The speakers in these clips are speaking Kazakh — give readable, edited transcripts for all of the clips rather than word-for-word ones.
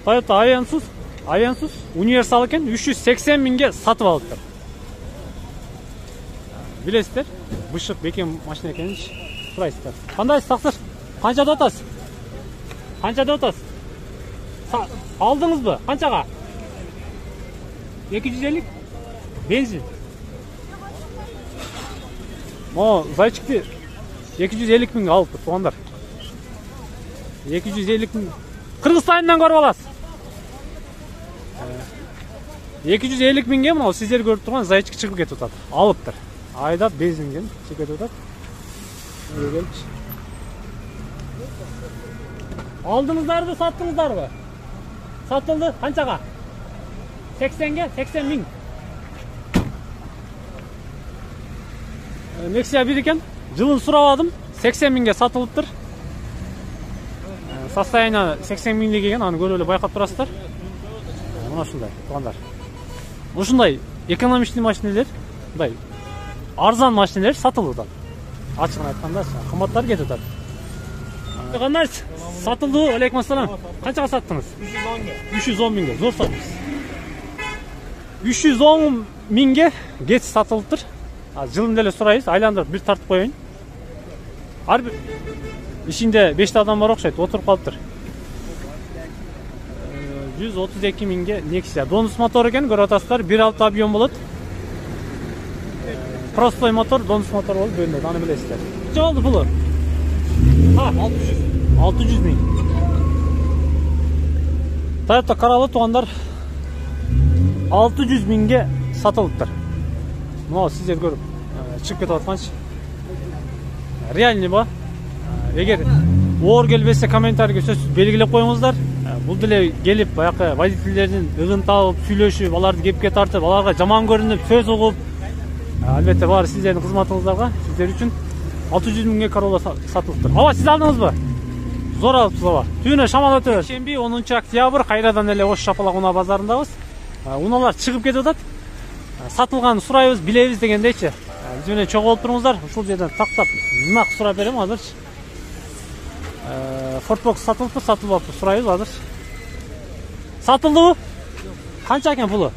Toyota Avensis универсал екен, 380 миңге сатып алыптыр. Білесіздер, бышық бекем машина екенін сұрайсыздар. Қандайсыз тақсыр? Қаншада отасыз? Қаншада отасыз? Алдыңыз бы? Қаншаға? 250? Бензин. О, зайчикті 250 миңге алыпты, туғандар. 250 миң. Қырғызстаннан көріп аласыз. 250 миңге мынау сіздер көріп тұрған зайчик шығып кетіп отады. Алыптыр. Айдап бензинген шығып кетіп отады. Алдыңыздарды саттыңыздар ба? Сатылды. Қаншаға? 80-ге? 80 миң. Нексия бір екен. Жылын сұравадым. 80 миңге сатылыптыр. Состояние 80 миңге келген, аны көріп байқап тұрасыздар. Мына шындай, туғандар. Ушындай экономичный машинелер, арзан машинелер сатылды. Açıkını айтқанда, қымбаттар кетіп жатады. Қандай сатылды? Алейкум ассалам. Қаншаға саттыңыз? 310 миңге. Зор саттыңыз. 310 миңге геч сатылыптыр. Жылын деле сұрайыз, айландырып бір тартып қойын. Әрбір ішінде 5 адам бар оқшайды, отырып қалыптыр. 132 миңге Nexia. Донус мотор екен, көріп атасыздар, 1.6 объем болады. Простой мотор, донус мотор болып бөлінеді, аны білесіздер. Қанша болды бұлы? 600 миң. Toyota Corolla туғандар 600 миңге сатылыптыр. Мынау сіздер көріп шығып кетіп атқаншы. Реальный ба? Егер оор келбесе комментарийге сөз белгілеп қойыңыздар. Бұл деле келіп, баяқы водительдердің ығын тауып, сүйлөшіп, аларды кепке тартып, аларға жаман көрініп, сөз ұғып. Әлбетте бары сіздердің қызматыңыздарға, сіздер үшін 600 миңге Corolla сатылыптыр. Ава, сіз алдыңыз ба? Зор алыпсыз ава. Түйіні шамал өтеді. Шемби 10 октябрь, қайрадан әле Ош Шапалақ уна базарындағыз. Уналар шығып кетіп отады. Сатылғанын сұрайбыз, білебіз дегендейші. Бізбенен чоқ болып тұрыңыздар. Ушул жерден тақтап, нақ сұрап берем азыршы. Fordbox сатылыпты, сатылбапты, сұрайбыз азыршы. Сатылды бұл? Қанша екен пұлы?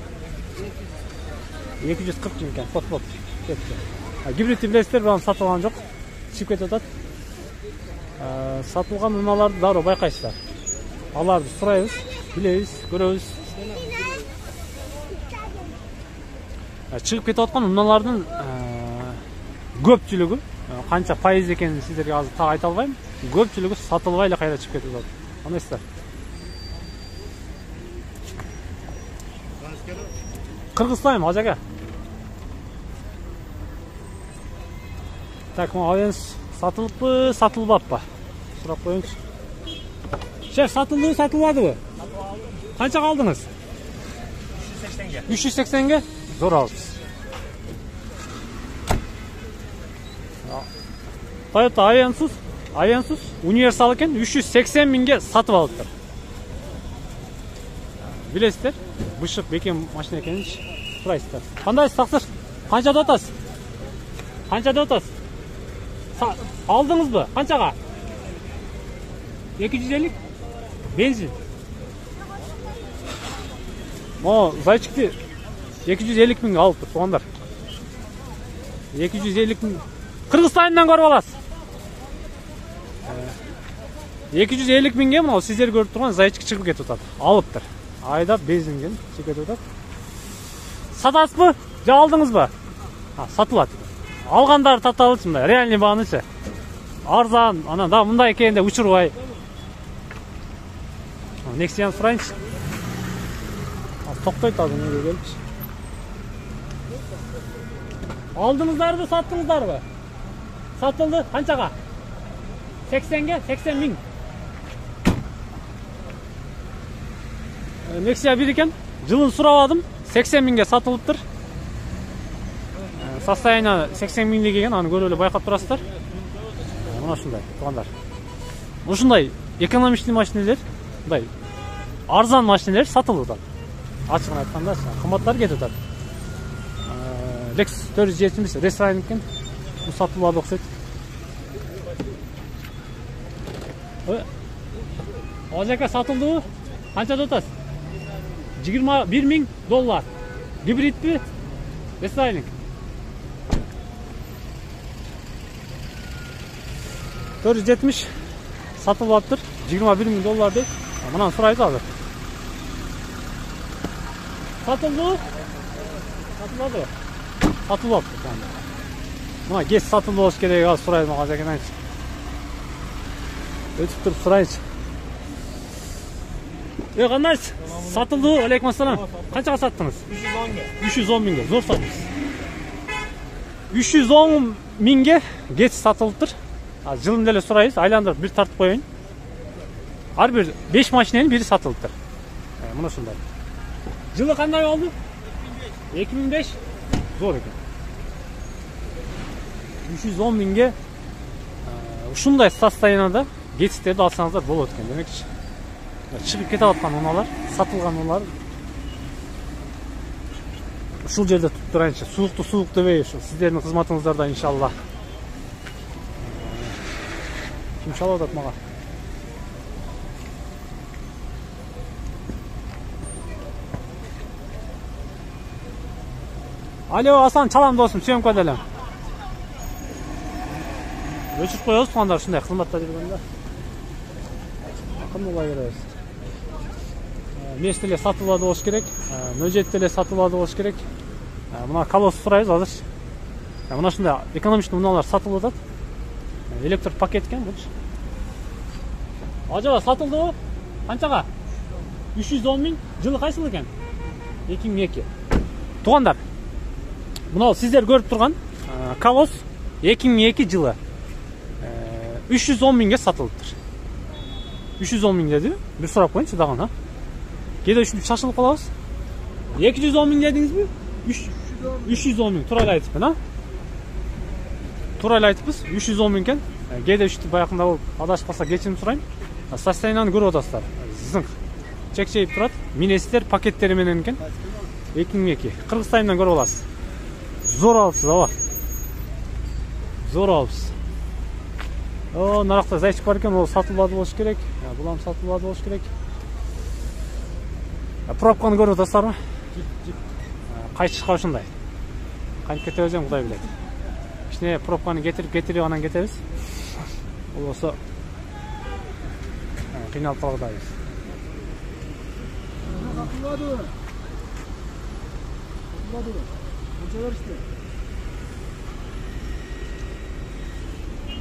240 миң екен, Fordbox. Гибридті білесіздер, бұған сатылған жоқ. Шығып кетіп отады. Сатылған уналарды дару байқайсыздар. Аларды сұрайбыз, білебіз, көреміз. Шығып кетіп отқан уналардың көпчілігі, қанша пайыз екенін сіздерге азыр тағы айта албаймын. Көпчілігі сатылбайлы қайда шығып кетіп отады. Анайсыздар. Қырғызстан, ажаға. Так, Avensis сатылып па, сатылбап па? Сұрап қойыңыз. Шеф, сатылды ба, сатылмады ба? Қаншаға алдыңыз? 380-ге. 380-ге? Зор алыпсыз. Toyota Avensis универсал екен, 380 миңге сатып алыптыр. Білесіздер, бышық бекем машина екенін сұрайсыздар. Қандайсыз тақсыр? Қаншада отасыз? Қаншада отасыз? Алдыңыз бы? Қаншаға? 250? Бензин. О, зайчикті 250 миңге алыптыр, туғандар. 250 миң. Қырғызстаннан көріп аласыз. 250 миңге мынау сіздер көріп тұрған зайчик шығып кетіп отады. Алыптыр. Айдап бензинген шығып кетіп отады. Сатасыз ба? Же алдыңыз ба? Сатылады. Алғандары таталып мындай, реальный бағынышы. Арзан, ана да мындай екенде ұшырбай. Nexia сұрайыншы. Тоқтайды алдың неге келіпші. Алдыңыздарды саттыңыздар ба? Сатылды. Қаншаға? 80-ге? 80 миң. Nexia бір екен. Жылын сұравадым. 80 миңге сатылыптыр. Состояние 80 миңге келген, аны көріп байқап тұрасыздар. Мына шындай, туғандар. Ушындай экономичный машинелер, арзан машинелер сатылды. Açıkını айтқанда, қымбаттар кетіп жатады. Lexus 470 ресторан екен. Бұл сатылады ұқсайды. Ojaka satıldı mı? Kança tutasiz? $21.000. Gibritmi? Restyling. 470 satılaптыр. $21.000 deyip. Mынан surayız hazır. Satıldı mı? Satılmadı mı? Satılmadı. Mına geç satıldı olsun gerek az surayız mı Ojakadan aytшы. Ötüp durup surayınçı. Qandaysiz? Satıldı. Aleykum assalam. Qanchaga sattınız? 310 mingga. Zo'r satdingiz. 310 mingga geç satılıptır. Жылын деле сурайбыз, айландырып bir тартып коеюн. Ар бир 5 машинанын бири сатылыптыр. Мына ушундай. Жылы кандай болду? 2005. Зор экен. 310 миңге ушундай состоянияда geçişтерди алсаңыздар болот экен. Демекчи чыгып кете аткан унаалар, сатылган унаалар ушул жерде туруп турайынчы. Суукту суук дебей ушу сиздердин кызматыңыздарда иншалла. Kim çalıyor atmağa? Alo Hasan çalam dostum, söymkö делем. Өчүрүп коебуз тугандар ушундай кызматта жүргөндө. Акын улай беребиз. Меш деле сатып алды болуш керек, нөжет деле сатып алды болуш керек. Мына колос сурайбыз азыр. Мына ушундай экономичный унаалар сатылып атат. Электр пакет екен бұл. Acaba satıldı mı? Qanchaga? 310 ming. Жылы qaysıl ekan? 2002. Тугандар. Мына сиздер көрүп турган колос 2002 жылы 310 миңге сатылыптыр. 310 миң деди. Bir сурап коеюнчу дагы, ha? Кээде ушинтип шашылып калабыз. 210 миң дедиңизби? 310 миң. Туура эле айтыппын, ha? Туура эле айтыппыз. 310 миң экен. Кээде ушинтип баягында болуп адашып калса кечирим сурайм. Состоянияны көрүп атасыздар. Зыңк. Чекчейип турат. Минестер пакеттери менен экен. 2002. Кыргызстандан көрүп аласыз. Зор алыпсыз, аба. Зор алыпсыз. О, наракта зайчик бар экен, ол сатылбады болуш керек. Булам сатылбады болуш керек. Пробканы көрүп атасыздарбы? Кайтышка ушундай. Кантип кетебиз эми Кудай билет. Кичине пробканы кетирип анан кетебиз. Ол болсо кыйналып калгандайбыз.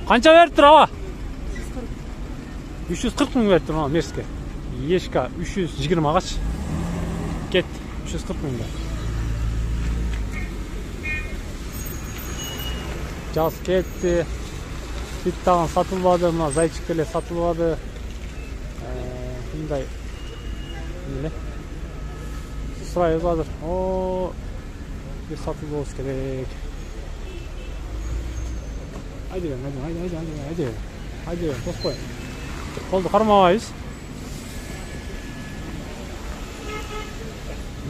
Канча бериптир аба? 340 миң бериптир мына Мерске. Ешка 320 кет 340 миңге. Жаз кетти. Бит тагын сатылбады, мына зайчик деле сатылбады. Мындай эле. Сурайбыз азыр. О, бир сатылып болуш керек. Haydi, tospay. Koldu karmabayız.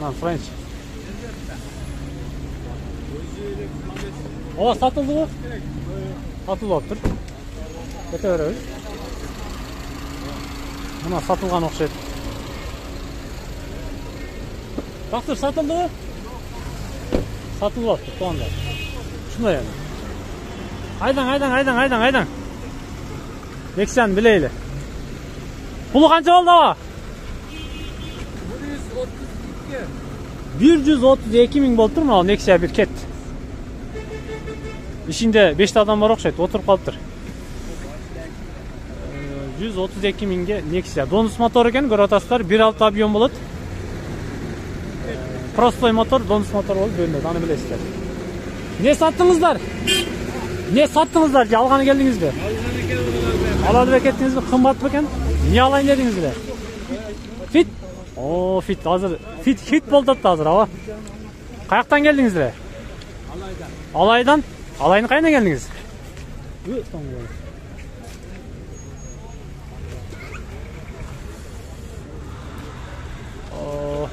Lan French. O satıldı mı? Satılıptır. Kete veririz. Buna satılgan okşaydı. Baktır satıldı mı? Satılıptır şu anda. Şuna yani. Aydan. Nexa'nı bileyle. Pulu kança oldu ama? 132 ming boldur mu? Nexa bir ket. İçinde 5 adam var okşaydı. Oturup kalıptır. 132 mingge Nexa. Donus motor eken görüp atasızlar. 1.6 объем болот. Prostoy motor, donus motor olup bölünеді. Anı bilesizler. Ne sattınızlar? Ne sattınızlar? Alğanı geldiniz mi? Aladı bekettiniz mi? Kımbat beken? Niye alayın dediniz mi? Fit? Oo fit hazır. Fit boldu hazır hava. Kayaktan geldiniz mi? Alaydan. Alayını kayına geldiniz? Oo.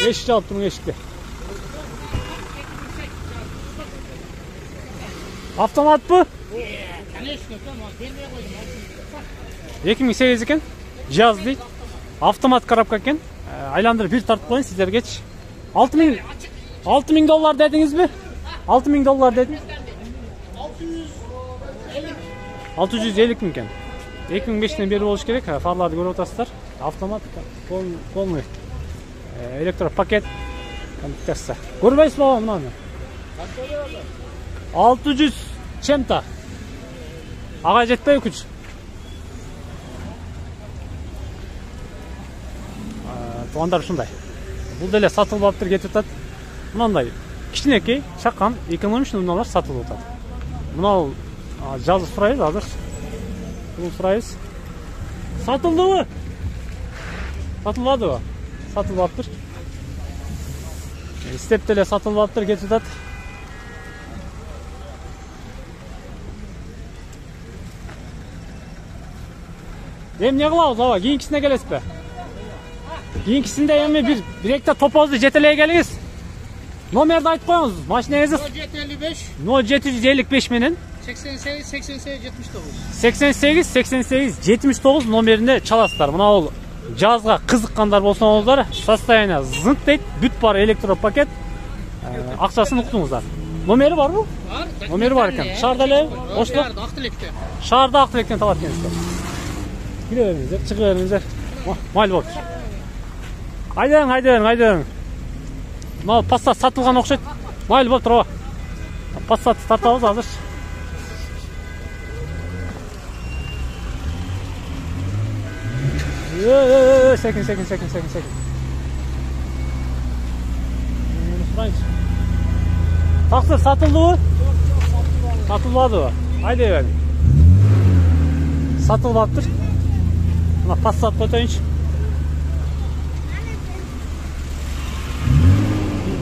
Eşit altın eşitli. Avtomat mı? 2008 eкен. Jazz дейді. Автомат коробка екен. Айландырып bir тартып қойын сіздерге. $6000 дедіңіз бе? $6000 дедім. 650 екен. 2005'ten beri болуш керек. Фарларды көріп отырсыздар. Автомат, полный электропакет комплектация. Көрбейсіз баба мынаны? 600 чем-то. Аға жетпей күч. Туғандар ушундай. Бул деле сатылып алыптыр кетип атат. Мынандай кичинекей, чакан, экономичный унаалар сатылып атат. Мынау жазып сурайбыз азыр. Бул сурайбыз. Сатылдыбы? Сатылбадыбы? Сатылып алыптыр. Степ деле сатылып алыптыр кетип атат. Эмне кылабыз аба? Кийинкисине келесизби? Кийинкисинде эми бир экте топозду жетелей келиңиз. Номерди айтып коюңуз. Машинеңизди 0755 менен 88-89 номерине чаласыздар. Мына бул жазга кызыккандар болсоңуздар, состояние зынт дейт, бүт бар электропакет. Акчасын уктуңуздар. Номери барбы? Бар. Номери бар экен. Шаарда эле, Ошто? Шаарда Актилектен табат экенсиздер. Кире бериңиздер, чыгып бериңиздер. Майлы болуп. Айдың. Мына Passat сатылган окшойт. Майлы болуп туруп. Passat тартабыз азыр. Секин. Таксыр сатылдыбы? Сатылбадыбы? Айдай бер. Сатылып алыптыр. Мына Passat койтоюнчу.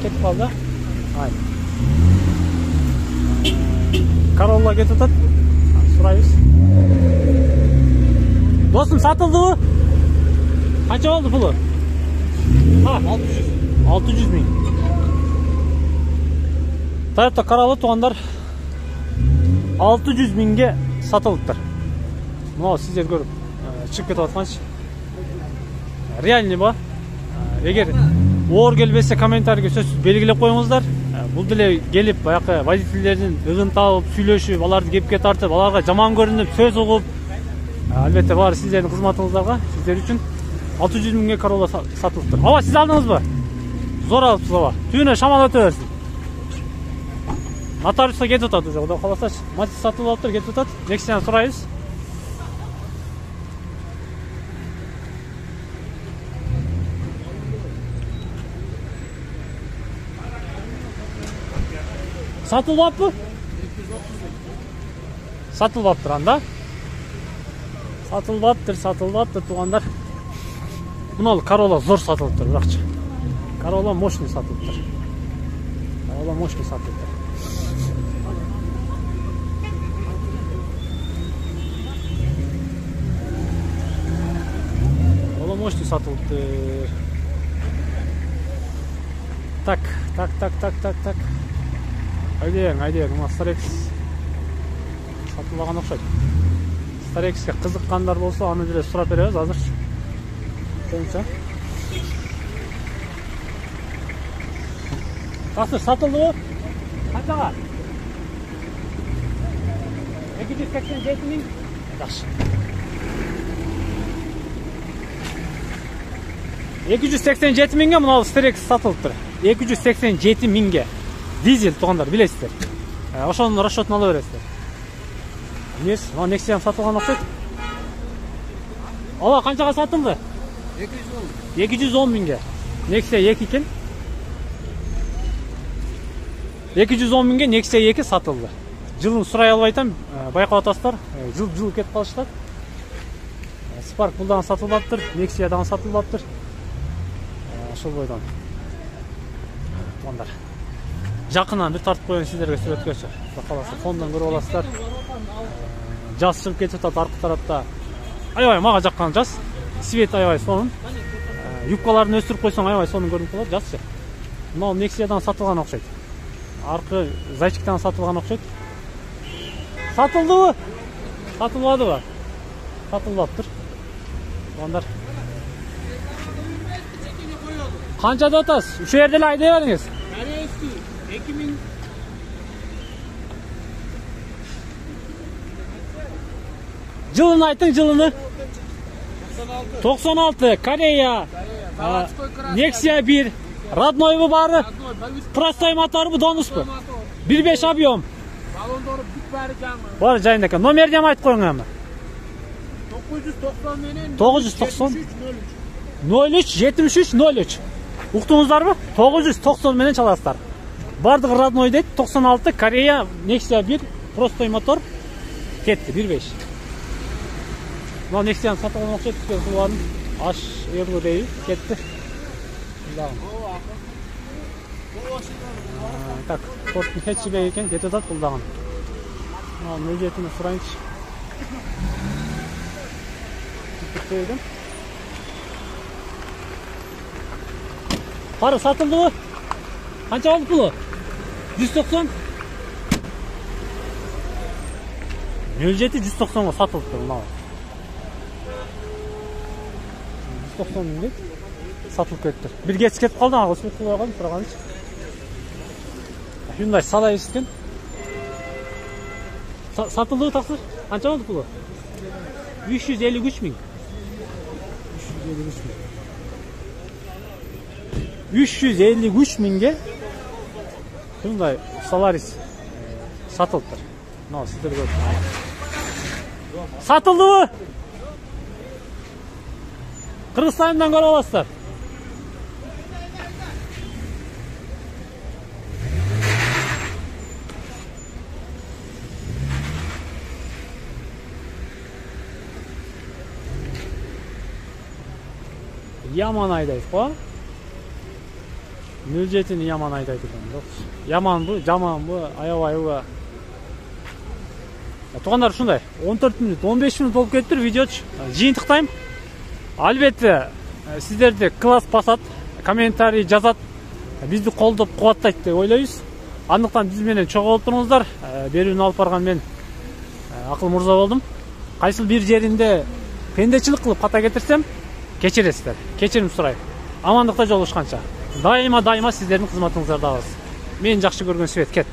Кетип калды. Ай. Corolla кетип атат. Сурайбыз. Достум сатылдыбы? Канча болду пулу? 600 миң. Toyota Corolla тугандар 600 миңге сатылыптыр. Мына сиздер көрүп чыгып кетип атканчы. Реальный ба? Эгер оор келбесе комментарийге сөзсүз белгилеп коюңуздар. Бул деле келип баягы водительдердин ыгын табып, сүйлөшүп, аларды кепке тартып, аларга жаман көрүнүп, сөз угуп, албетте баары сиздердин кызматыңыздарга, сиздер үчүн 600 миңге Corolla сатылыптыр. Аба сиз алдыңызбы? Зор алыпсыз аба. Түнү шамал өтө берсин. Нотариуска кетип атат уже, Кудай кааласачы. Мати сатылып алыптыр, кетип атат. Нексияны сурайбыз. Сатылбаппы? Сатылбаптыр анда. Сатылбаптыр тугандар. Мына Corolla зор сатылыптыр, биракчы. Corolla мощный сатылыптыр. Мощный сатылыптыр. Так. Айдең, мына Starex сатылбаган окшойт. Starexке кызыккандар болсо, аны деле сурап беребиз азыр. Боюнча. Таксыр сатылдыбы? Канчага? 287 миң. Жакшы. 287 миңге мына Starex сатылыптыр. 287 миңге. Дизель тугандар, билесиздер. Ошонун расчетун ала бересиздер. Эмес, мына Nexia сатылган окшойт. Ала канчага сатылды? 210 миңге. Nexia 2 экен. 210 миңге Nexia 2 сатылды. Жылын сурай албайтам, байкап атасыздар. Жыл кетип калышат. Spark булдан сатылбаптыр, Nexia'дан сатылбаптыр. Ошол бойдон. Тугандар. Жакынан бир тартып коюн сиздерге сүрөткөчү. Кудай кааласа, фондон көрүп аласыздар. Жаз чыгып кетип атат аркы тарапта. Аябай мага жаккан жаз. Свет аябай сонун. Юбкаларын өстүрүп койсоң аябай сонун көрүнүп калат жазчы. Мына Nexia'дан сатылган окшойт. Аркы зайчиктан сатылган окшойт. Сатылдыбы? Satılmadыбы? Satılбаптыр. Ондар. Qanchada otasiz? O'sha yerda ayday beringiz. Koreyskiy 2000 Yılını ayting, yılını. 96. Koreya. Nexia 1. Radnoy bu bari. Prostoy motoru bu donus bu. 1.5 объем. Balondor bit bari jami. Bor joyinda ekan. Nomerni ham aytib qo'ying ama. 990 menen 990 03 73 03. Uqdingizlarmi? 990 menen chalasizlar. Bardig'i Radnoy deydi. 96 Koreya Nexia 1 prostoy motor ketdi 1.5. Mana Nexia'ni sotib olmoqchi edik, bularni ash ergo deydi, ketdi. Так, Ford'un hatchback ekan, ketadi puldag'ini. Mana mo'jetini suraychi. Tutaydim. Qara satıldı. Qancha oldi puli? 190. 07 190 ga satıldı mana. 190 ming satılıp ketdi. Bir geç ketib qoldi, ag'os ketib qo'ygan, turgancha. Hyundai Sala ekan. Satıldı taqsir. Qancha oldi puli? 353 ming. 353 mingga Hyundai Solaris satıldı. No, sizlar ko'rib. Satıldımı? Kırgızстан'dan ko'rib olasizlar. Yaman aydayız bu. 07'ni yaman aydaydı. Yaman bu, jaman bu, ayabay bu. Туғандар шундай 14 минут 15 минут болып кетті видео жиынтықтайым. Албетте сіздерде класс басат, комментарий жазат, бізді қолдап қуаттайды деп ойлаймыз. Андықтан біз менен чоң болып тұрыңыздар. Берүүнү алып барған мен Акыл Мурза болдым. Кайсыл бир жеринде пендечилик кылып ката кетирсем, кечиресиздер. Кечирим сурайм. Амандыкта жолугушканча. Дайыма сиздердин кызматыңыздардабыз. Мени жакшы көргөн свет кет.